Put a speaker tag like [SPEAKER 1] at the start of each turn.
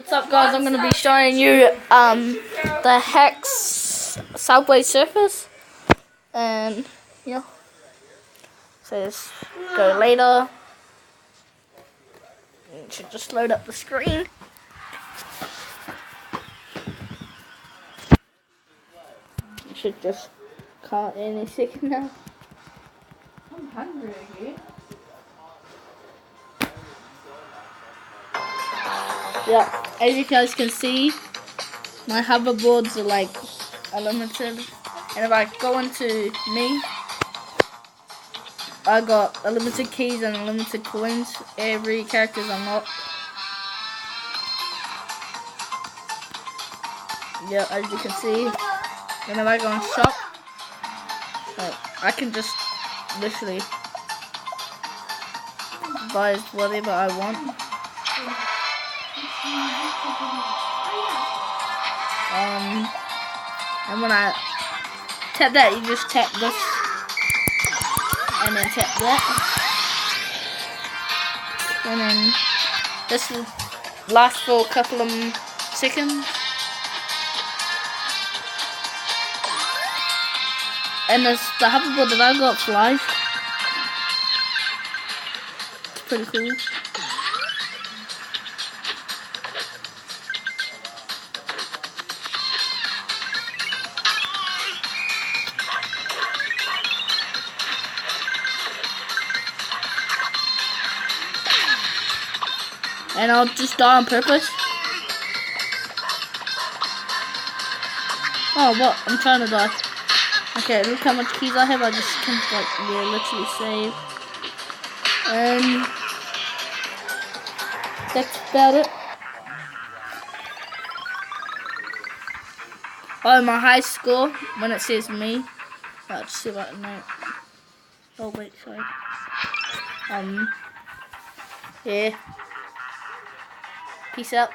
[SPEAKER 1] What's up, guys? I'm going to be showing you the Hex Subway Surface, and yeah, says go later. You should just load up the screen. You should just come any second now.
[SPEAKER 2] I'm hungry again.
[SPEAKER 1] Yeah, as you guys can see, my hoverboards are like unlimited, and if I go into me, I got unlimited keys and unlimited coins. Every character is unlocked. Yeah, as you can see. And if I go on shop, I can just literally buy whatever I want. And when I tap that, you just tap this, and then tap that, and then this will last for a couple of seconds. And the hoverboard that I got flies. It's pretty cool. And I'll just die on purpose. Oh, what? I'm trying to die. Okay, look how much keys I have. I just can, like, yeah, literally save. And that's about it. Oh, my high score, when it says me. Let's see what note. Oh, wait, sorry. Yeah. Peace out.